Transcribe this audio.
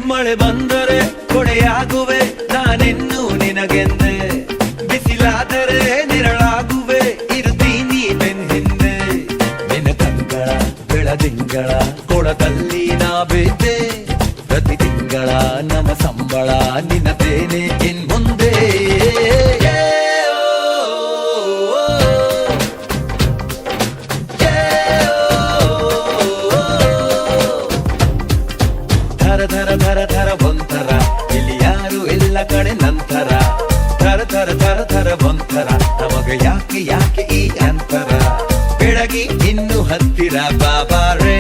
ಮಳೆ ಬಂದರೆ ಕೊಡೆಯಾಗುವೆ ನಾನಿನ್ನು ನಿನಗೆಂದೆ, ಬಿಸಿಲಾದರೆ ನೆರಳಾಗುವೆ ಇರುತ್ತೀನಿ ಬೆನ್ ಹಿಂದೆ. ನಿನ ಕಂಗಳ ಬೆಳದಿಂಗಳ ಕೊಳದಲ್ಲಿ ನಾ ಬಿದ್ದೆ, ಪ್ರತಿ ತಿಂಗಳ ನಮ ಸಂಬಳ ನಿನ್ನದೇನೆ ಇನ್ ಮುಂದೆ. ಧರ ಧರ ಧರ ಧರ ಒಂಥರ, ಇಲ್ಲಿ ಯಾರು ಎಲ್ಲ ಕಡೆ ನಂತರ. ಧರ ಧರ ಧರ ಧರ ಒಂಥರ, ನಮಗೆ ಯಾಕೆ ಯಾಕೆ ಈ ಅಂತರ. ಬೆಳಗಿ ಇನ್ನು ಹತ್ತಿರ ಬಾಬಾ ರೇ.